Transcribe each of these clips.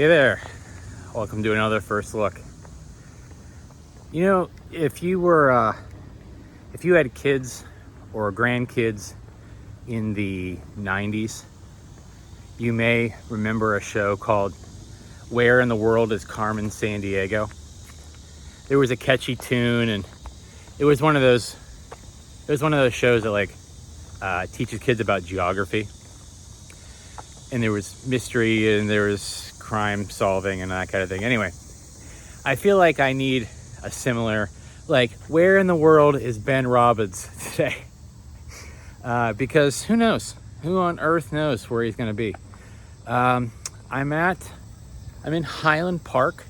Hey there, welcome to another First Look. You know, if you had kids or grandkids in the 90s, you may remember a show called Where in the World is Carmen Sandiego? There was a catchy tune, and it was one of those shows that teaches kids about geography. And there was mystery and there was crime solving and that kind of thing. Anyway, I feel like I need a similar, where in the world is Ben Robbins today? Because who knows? Who on earth knows where he's going to be? I'm in Highland Park,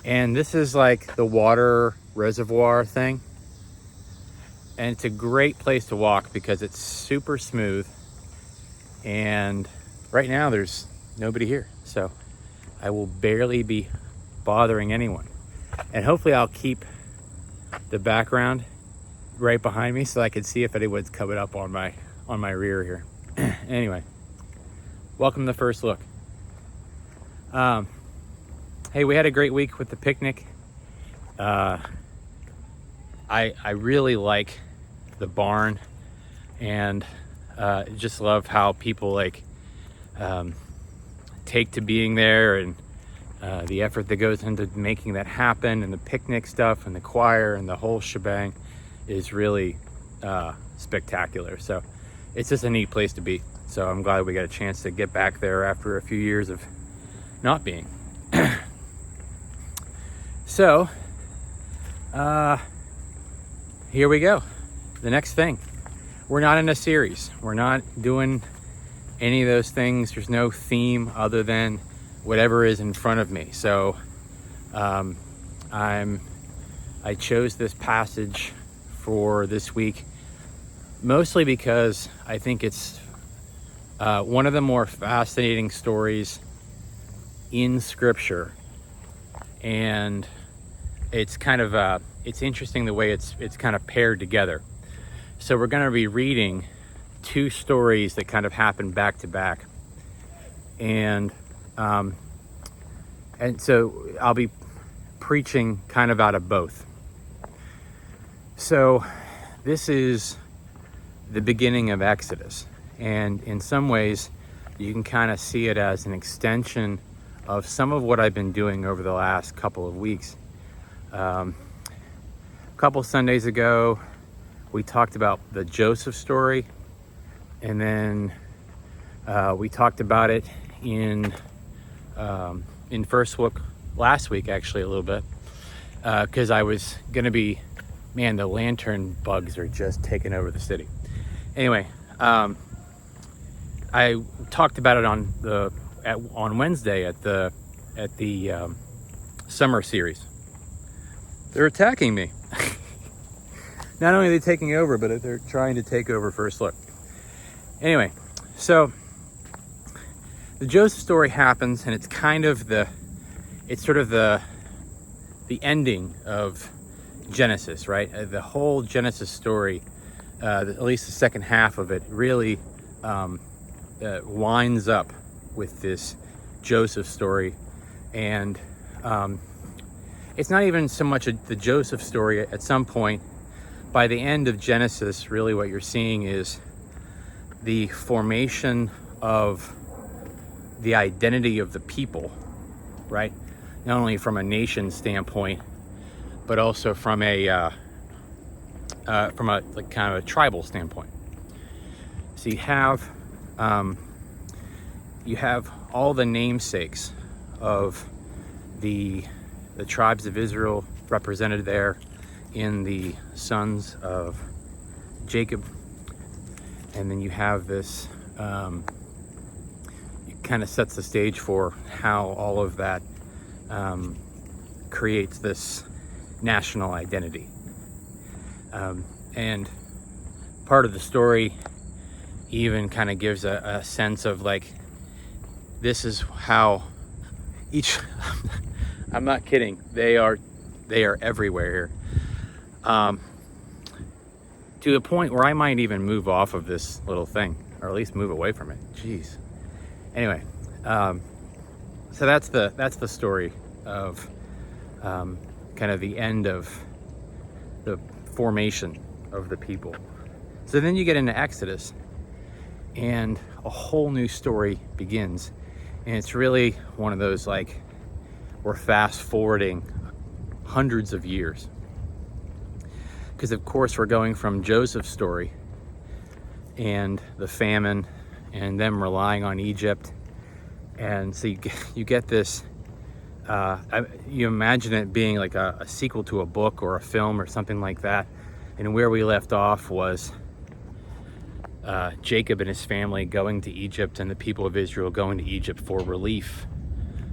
and this is like the water reservoir thing. And it's a great place to walk because it's super smooth. And right now there's nobody here. So I will barely be bothering anyone. And hopefully I'll keep the background right behind me so I can see if anyone's coming up on my rear here. Anyway, welcome to First Look. Hey, we had a great week with the picnic. I really like the barn, and just love how people take to being there, and the effort that goes into making that happen, and the picnic stuff and the choir and the whole shebang is really spectacular. So it's just a neat place to be. So I'm glad we got a chance to get back there after a few years of not being. So here we go. The next thing. We're not in a series. We're not doing any of those things. There's no theme other than whatever is in front of me. So I chose this passage for this week mostly because I think it's one of the more fascinating stories in Scripture, and it's kind of it's interesting the way it's kind of paired together. So we're going to be reading two stories that kind of happen back to back, and so I'll be preaching kind of out of both. So this is the beginning of Exodus, and in some ways you can kind of see it as an extension of some of what I've been doing over the last couple of weeks. A couple Sundays ago we talked about the Joseph story, and then we talked about it in First Look last week, actually, a little bit, because I was going to be, the lantern bugs are just taking over the city. Anyway, I talked about it on Wednesday at the summer series. They're attacking me. Not only are they taking over, but they're trying to take over First Look. Anyway, so the Joseph story happens, and it's kind of the ending of Genesis, right? The whole Genesis story, at least the second half of it, really winds up with this Joseph story. And it's not even so much the Joseph story. At some point, by the end of Genesis, really what you're seeing is the formation of the identity of the people, right? Not only from a nation standpoint, but also from a kind of a tribal standpoint. So you have all the namesakes of the tribes of Israel represented there in the sons of Jacob, and then you have this. It kind of sets the stage for how all of that creates this national identity. And part of the story even kind of gives a sense of this is how each I'm not kidding, they are everywhere here, to the point where I might even move off of this little thing, or at least move away from it. Jeez. Anyway, So that's the story of kind of the end of the formation of the people. So then you get into Exodus, and a whole new story begins. And it's really one of those, like, we're fast forwarding hundreds of years. Because of course we're going from Joseph's story and the famine and them relying on Egypt. And so you get this, you imagine it being like a sequel to a book or a film or something like that. And where we left off was Jacob and his family going to Egypt, and the people of Israel going to Egypt for relief.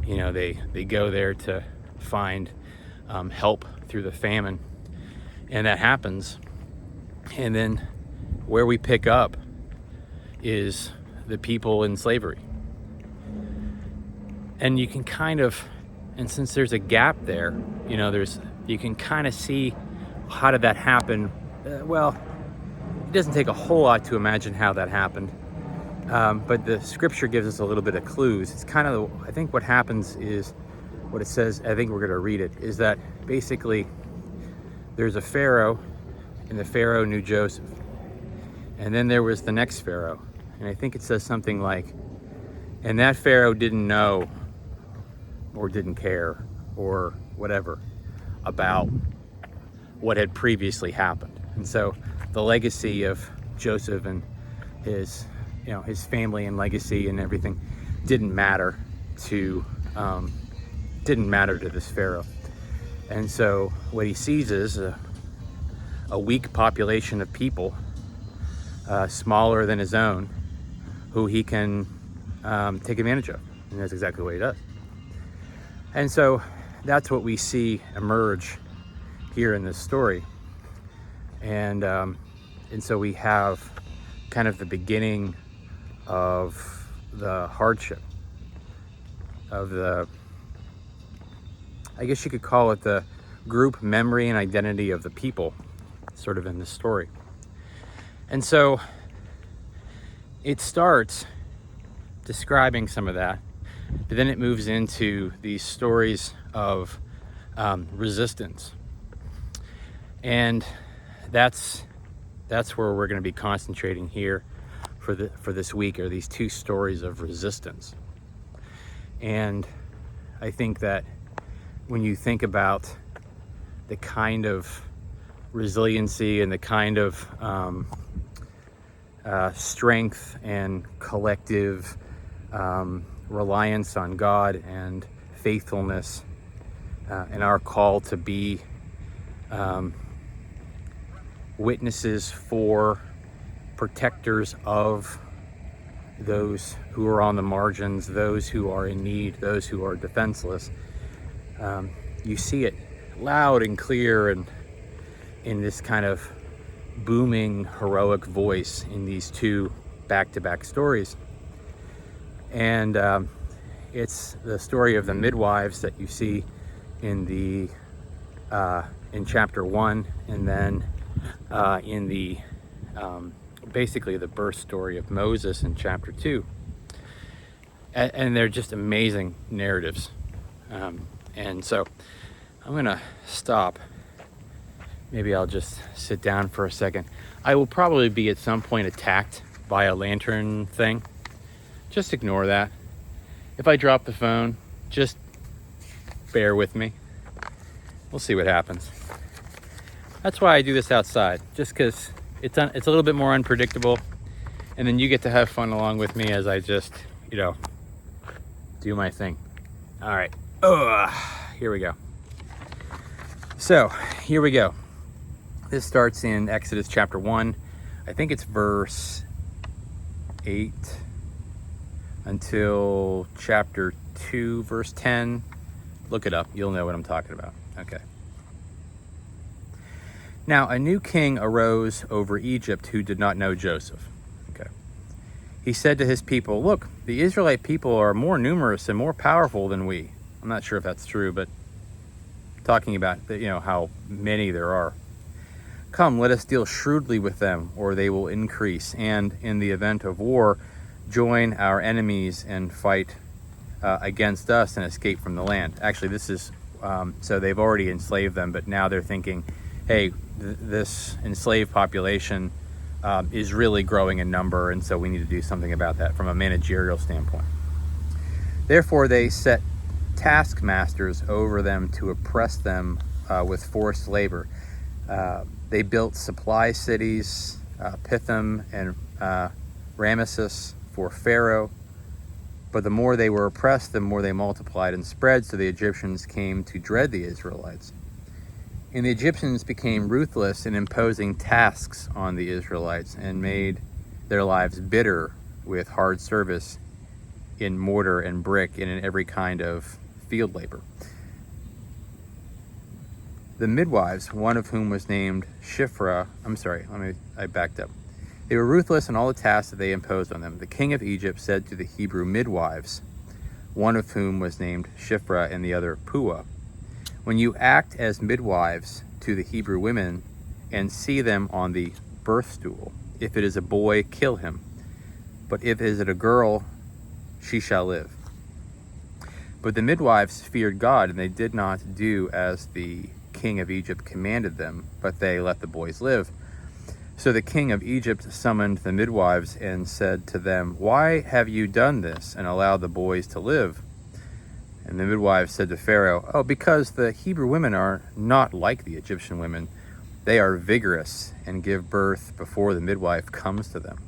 You know, they go there to find help through the famine, and that happens. And then where we pick up is the people in slavery. And you can kind of, and since there's a gap there, you know, you can kind of see, how did that happen? Well, it doesn't take a whole lot to imagine how that happened. But the scripture gives us a little bit of clues. It's kind of, I think what happens is, what it says, I think we're going to read it, is that basically there's a Pharaoh, and the Pharaoh knew Joseph. And then there was the next Pharaoh. And I think it says something like, and that Pharaoh didn't know or didn't care or whatever about what had previously happened. And so the legacy of Joseph and his family and legacy and everything didn't matter to this Pharaoh. And so what he sees is a weak population of people, smaller than his own, who he can take advantage of. And that's exactly what he does. And so that's what we see emerge here in this story. And so we have kind of the beginning of the hardship, of the, I guess you could call it the group memory and identity of the people, sort of in this story. And so it starts describing some of that, but then it moves into these stories of resistance. And that's where we're going to be concentrating here for this week, are these two stories of resistance. And I think that when you think about the kind of resiliency and the kind of strength and collective reliance on God and faithfulness, and our call to be witnesses for protectors of those who are on the margins, those who are in need, those who are defenseless. You see it loud and clear and in this kind of booming, heroic voice in these two back-to-back stories. And it's the story of the midwives that you see in chapter 1, and then in the basically the birth story of Moses in chapter 2. And they're just amazing narratives. And so I'm gonna stop. Maybe I'll just sit down for a second. I will probably be at some point attacked by a lantern thing. Just ignore that. If I drop the phone, just bear with me. We'll see what happens. That's why I do this outside, just because it's a little bit more unpredictable, and then you get to have fun along with me as I just, do my thing. All right. Here we go. So here we go. This starts in Exodus chapter 1. I think it's verse 8 until chapter 2, verse 10. Look it up. You'll know what I'm talking about. Okay. Now, a new king arose over Egypt who did not know Joseph. Okay. He said to his people, "Look, the Israelite people are more numerous and more powerful than we." I'm not sure if that's true, but talking about, how many there are. "Come, let us deal shrewdly with them, or they will increase, and in the event of war, join our enemies and fight against us and escape from the land. Actually, this is, so they've already enslaved them, but now they're thinking, hey, this enslaved population is really growing in number, and so we need to do something about that from a managerial standpoint. Therefore, they set taskmasters over them to oppress them with forced labor. They built supply cities, Pithom and Ramesses for Pharaoh. But the more they were oppressed, the more they multiplied and spread, so the Egyptians came to dread the Israelites. And the Egyptians became ruthless in imposing tasks on the Israelites and made their lives bitter with hard service in mortar and brick and in every kind of field labor. The midwives, one of whom was named Shiphrah, I backed up. They were ruthless in all the tasks that they imposed on them. The king of Egypt said to the Hebrew midwives, one of whom was named Shiphrah and the other Puah, when you act as midwives to the Hebrew women and see them on the birth stool, if it is a boy, kill him. But if it is a girl, she shall live. But the midwives feared God, and they did not do as the king of Egypt commanded them, but they let the boys live. So the king of Egypt summoned the midwives and said to them, why have you done this and allowed the boys to live? And the midwives said to Pharaoh, because the Hebrew women are not like the Egyptian women. They are vigorous and give birth before the midwife comes to them.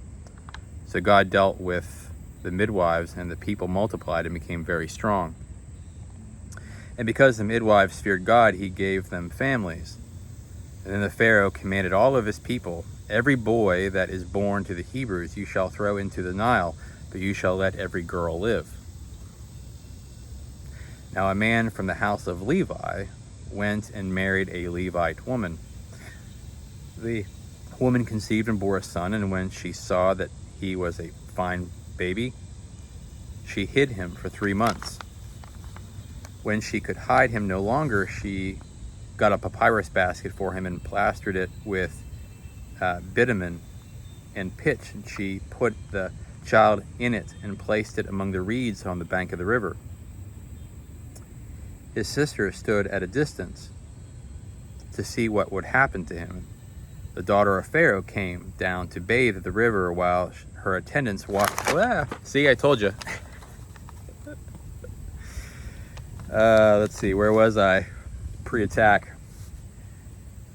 So God dealt with the midwives, and the people multiplied and became very strong. And because the midwives feared God, he gave them families. And then the Pharaoh commanded all of his people, every boy that is born to the Hebrews you shall throw into the Nile, but you shall let every girl live. Now a man from the house of Levi went and married a Levite woman. The woman conceived and bore a son, and when she saw that he was a fine baby, she hid him for 3 months. When she could hide him no longer, she got a papyrus basket for him and plastered it with bitumen and pitch, and she put the child in it and placed it among the reeds on the bank of the river. His sister stood at a distance to see what would happen to him. The daughter of Pharaoh came down to bathe at the river while her attendants walked. See, I told you. Let's see, where was I? Pre-attack.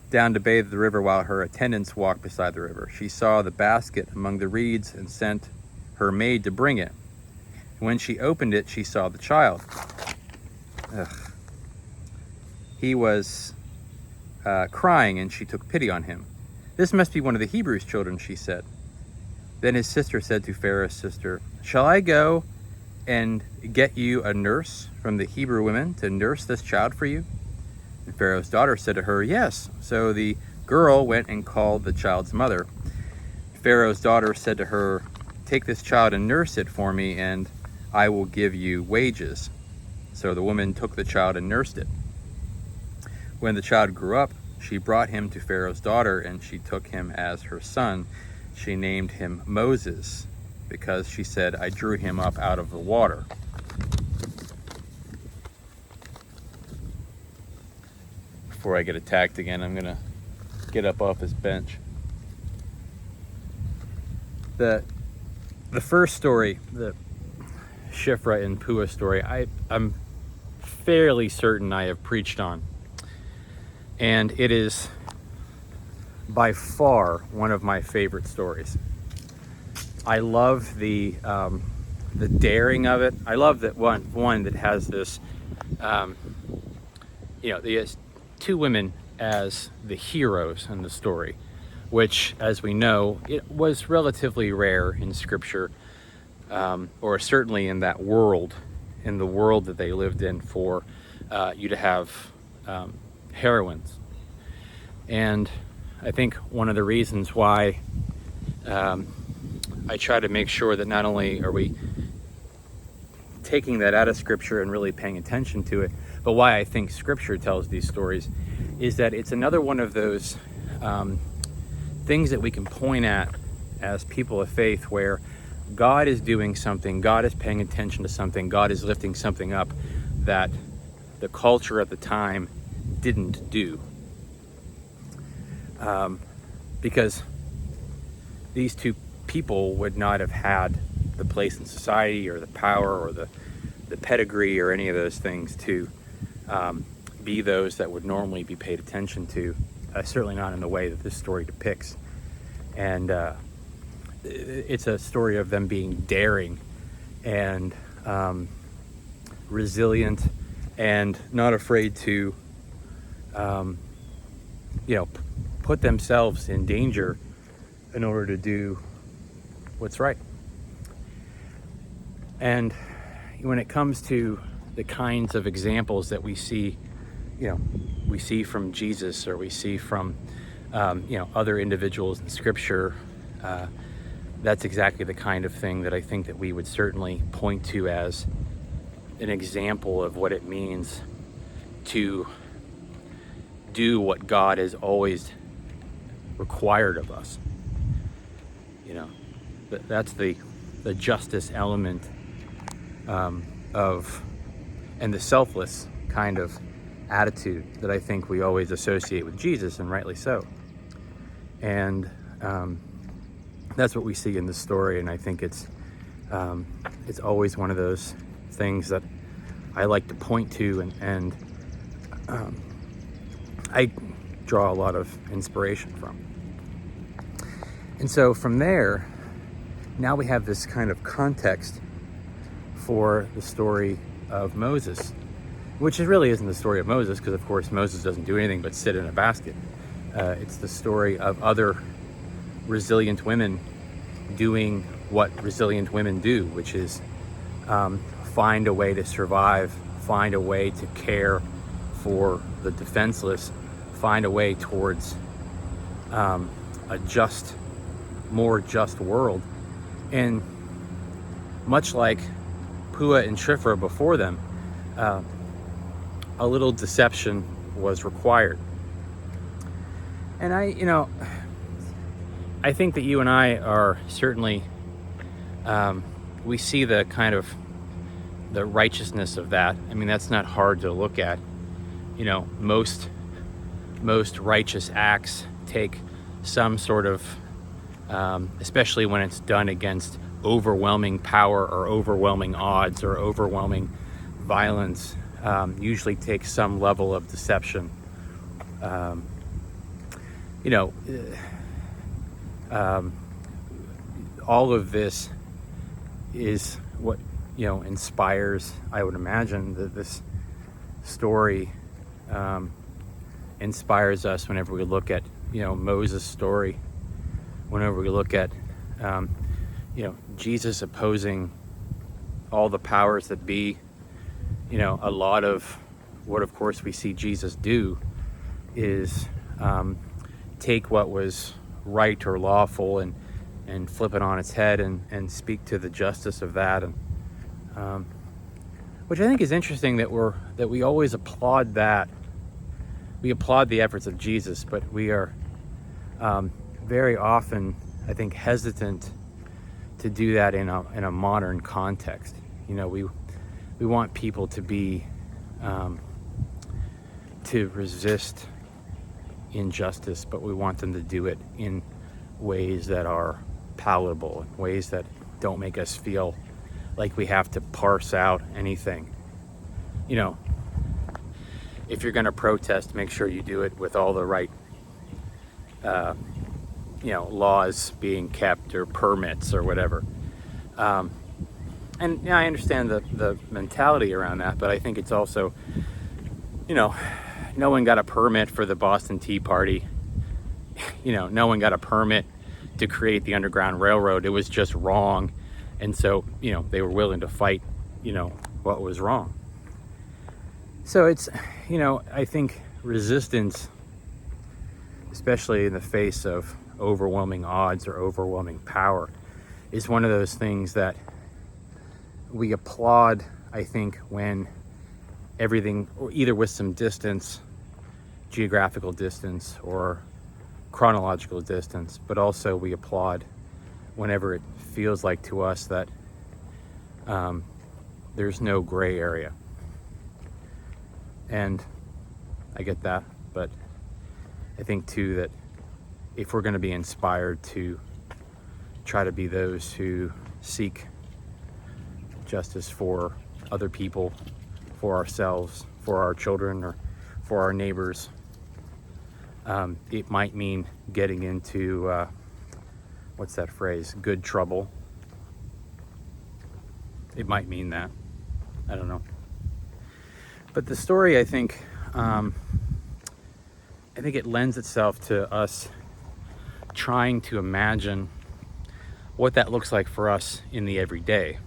Down to bathe at the river while her attendants walked beside the river. She saw the basket among the reeds and sent her maid to bring it. When she opened it, she saw the child. He was crying, and she took pity on him. This must be one of the Hebrews' children, she said. Then his sister said to Pharaoh's sister, shall I go and get you a nurse from the Hebrew women to nurse this child for you? And Pharaoh's daughter said to her, yes. So the girl went and called the child's mother. Pharaoh's daughter said to her, take this child and nurse it for me, and I will give you wages. So the woman took the child and nursed it. When the child grew up, she brought him to Pharaoh's daughter, and she took him as her son. She named him Moses, because she said, I drew him up out of the water. Before I get attacked again, I'm gonna get up off this bench. The first story, the Shiphrah and Puah story, I'm fairly certain I have preached on. And it is by far one of my favorite stories. I love the daring of it. I love that one that has this, the two women as the heroes in the story, which, as we know, it was relatively rare in Scripture, or certainly in that world, in the world that they lived in, for you to have heroines. And I think one of the reasons why I try to make sure that not only are we taking that out of Scripture and really paying attention to it, but why I think Scripture tells these stories is that it's another one of those things that we can point at as people of faith where God is doing something, God is paying attention to something, God is lifting something up that the culture at the time didn't do. Because these two people would not have had the place in society or the power or the pedigree or any of those things to be those that would normally be paid attention to, certainly not in the way that this story depicts. And it's a story of them being daring and resilient and not afraid to, put themselves in danger in order to do what's right. And when it comes to the kinds of examples that we see from Jesus, or we see from, other individuals in Scripture, that's exactly the kind of thing that I think that we would certainly point to as an example of what it means to do what God has always required of us. That's the justice element of, and the selfless kind of attitude that I think we always associate with Jesus, and rightly so. And that's what we see in this story, and I think it's always one of those things that I like to point to, and I draw a lot of inspiration from. And so from there, now we have this kind of context for the story of Moses, which really isn't the story of Moses, because of course Moses doesn't do anything but sit in a basket. It's the story of other resilient women doing what resilient women do, which is find a way to survive, find a way to care for the defenseless, find a way towards a more just world. And much like Puah and Shiphrah before them, a little deception was required. And I think that you and I are certainly, we see the kind of the righteousness of that. I mean, that's not hard to look at. Most righteous acts take some sort of, especially when it's done against overwhelming power or overwhelming odds or overwhelming violence, usually takes some level of deception. All of this is what inspires, I would imagine, that this story inspires us whenever we look at Moses' story, whenever we look at Jesus opposing all the powers that be. A lot of what, of course, we see Jesus do is take what was right or lawful and flip it on its head and speak to the justice of that, and which I think is interesting, that we always applaud that. We applaud the efforts of Jesus, but we are very often, I think, hesitant to do that in a modern context. We want people to be to resist injustice, but we want them to do it in ways that are palatable, in ways that don't make us feel like we have to parse out anything. If you're going to protest, make sure you do it with all the right laws being kept, or permits or whatever. And I understand the mentality around that, but I think it's also, no one got a permit for the Boston Tea Party. No one got a permit to create the Underground Railroad. It was just wrong. And so, they were willing to fight, what was wrong. So it's, I think resistance, especially in the face of overwhelming odds or overwhelming power, is one of those things that we applaud, I think, when everything, or either with some distance, geographical distance or chronological distance, but also we applaud whenever it feels like to us that there's no gray area. And I get that, but I think too that if we're going to be inspired to try to be those who seek justice for other people, for ourselves, for our children, or for our neighbors, it might mean getting into, what's that phrase, good trouble. It might mean that. I don't know. But the story, I think it lends itself to us trying to imagine what that looks like for us in the everyday.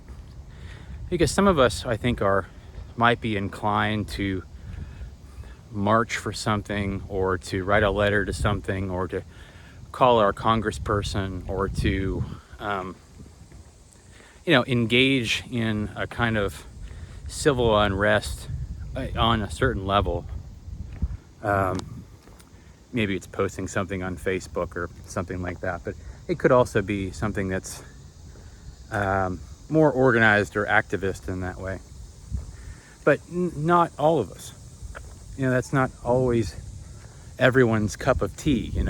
Because some of us, I think, might be inclined to march for something, or to write a letter to something, or to call our congressperson, or to engage in a kind of civil unrest on a certain level. Maybe it's posting something on Facebook or something like that, but it could also be something that's more organized or activist in that way. But not all of us. That's not always everyone's cup of tea, and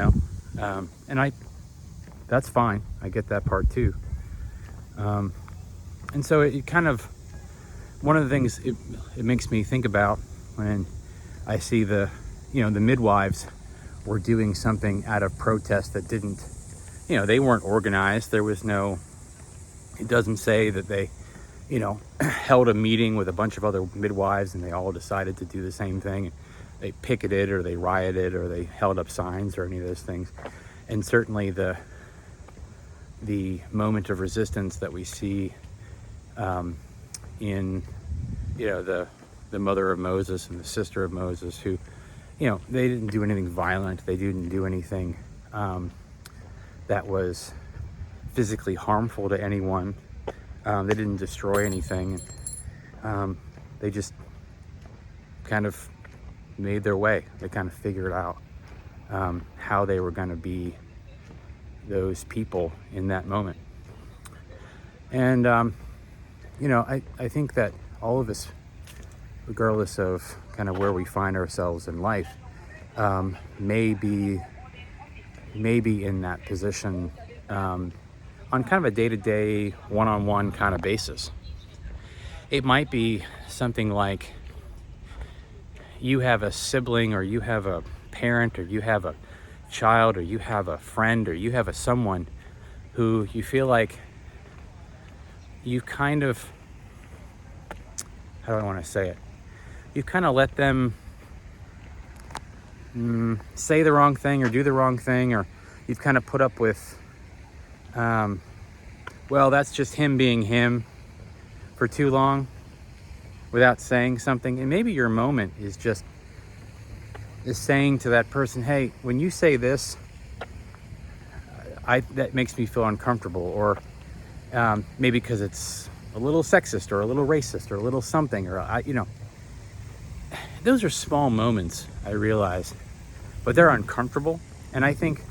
that's fine. I get that part too. And so it kind of, one of the things it makes me think about when I see the midwives were doing something out of protest that didn't, they weren't organized. There was no, it doesn't say that they, held a meeting with a bunch of other midwives and they all decided to do the same thing. They picketed, or they rioted, or they held up signs, or any of those things. And certainly the moment of resistance that we see in the mother of Moses and the sister of Moses, who they didn't do anything violent, they didn't do anything that was physically harmful to anyone, they didn't destroy anything, they just kind of made their way. They kind of figured out how they were going to be those people in that moment. And I think that all of us, regardless of kind of where we find ourselves in life, may be in that position on kind of a day-to-day, one-on-one kind of basis. It might be something like you have a sibling, or you have a parent, or you have a child, or you have a friend, or you have someone who you feel like you kind of, how do I want to say it? You kind of let them say the wrong thing or do the wrong thing, or you've kind of put up with, well, that's just him being him for too long without saying something. And maybe your moment is saying to that person, hey, when you say this, that makes me feel uncomfortable, or maybe because it's a little sexist or a little racist or a little something, or those are small moments, I realize, but they're uncomfortable. And I think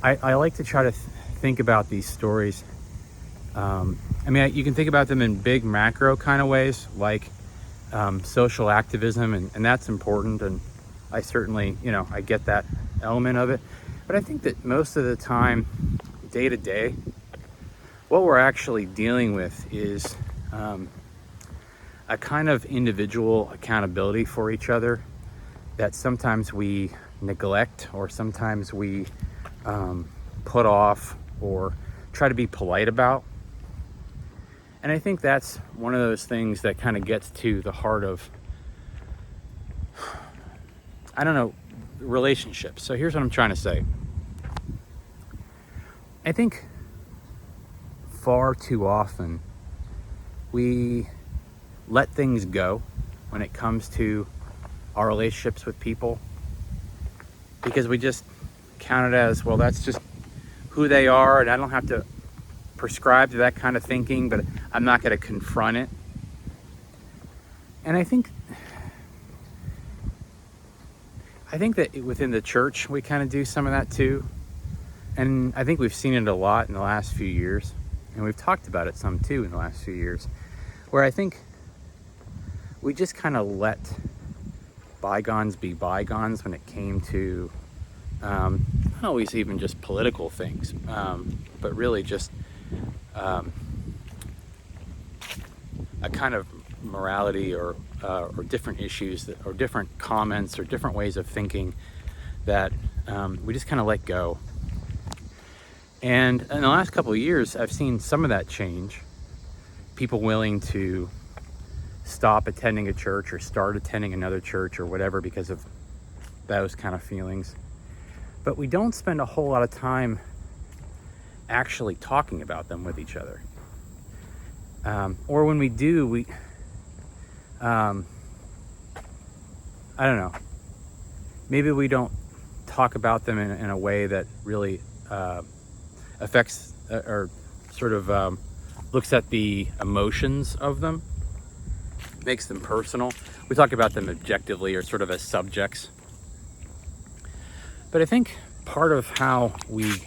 I like to try to think about these stories. You can think about them in big macro kind of ways, like social activism, and that's important, and I certainly, I get that element of it. But I think that most of the time, day to day, what we're actually dealing with is a kind of individual accountability for each other that sometimes we neglect, or sometimes we put off, or try to be polite about. And I think that's one of those things that kind of gets to the heart of, relationships. So here's what I'm trying to say. I think far too often we let things go when it comes to our relationships with people, because we just count it as, well, that's just who they are, and I don't have to prescribe to that kind of thinking, but I'm not going to confront it. And I think that within the church we kind of do some of that too. And I think we've seen it a lot in the last few years, and we've talked about it some too in the last few years, where I think we just kind of let bygones be bygones when it came to not always even just political things, but really just a kind of morality or different issues that, or different comments or different ways of thinking that we just kind of let go. And in the last couple of years, I've seen some of that change. People willing to stop attending a church or start attending another church or whatever because of those kind of feelings. But we don't spend a whole lot of time actually talking about them with each other. Or when we do, we, I don't know, maybe we don't talk about them in a way that really affects or sort of looks at the emotions of them, makes them personal. We talk about them objectively or sort of as subjects. But I think part of how we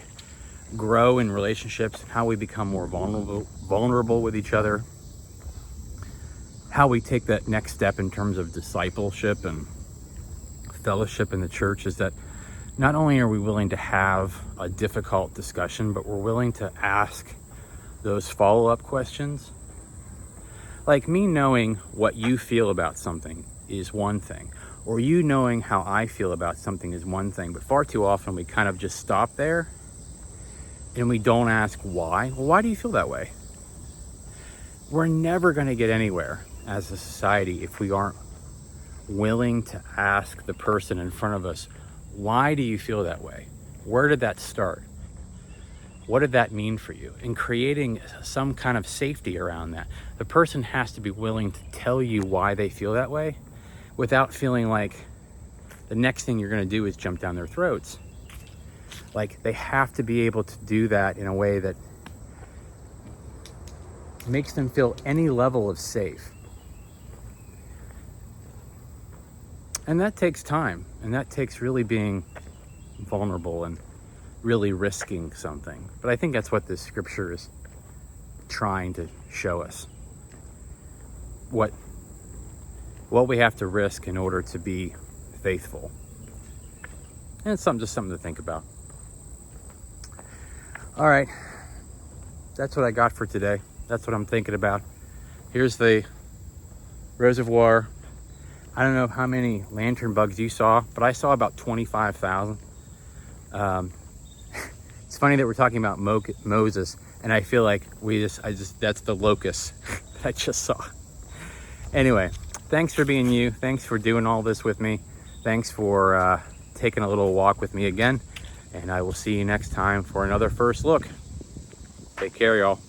grow in relationships, how we become more vulnerable with each other, how we take that next step in terms of discipleship and fellowship in the church is that not only are we willing to have a difficult discussion, but we're willing to ask those follow-up questions. Like me knowing what you feel about something is one thing, or you knowing how I feel about something is one thing, but far too often we kind of just stop there and we don't ask why. Well, why do you feel that way? We're never going to get anywhere as a society if we aren't willing to ask the person in front of us, why do you feel that way? Where did that start? What did that mean for you? And creating some kind of safety around that. The person has to be willing to tell you why they feel that way without feeling like the next thing you're going to do is jump down their throats. Like, they have to be able to do that in a way that makes them feel any level of safe. And that takes time, and that takes really being vulnerable and really risking something. But I think that's what this scripture is trying to show us. What we have to risk in order to be faithful. And it's just something to think about. All right, that's what I got for today. That's what I'm thinking about. Here's the reservoir. I don't know how many lantern bugs you saw, but I saw about 25,000. It's funny that we're talking about Moses, and I feel like that's the locust that I just saw. Anyway, thanks for being you. Thanks for doing all this with me. Thanks for taking a little walk with me again. And I will see you next time for another First Look. Take care, y'all.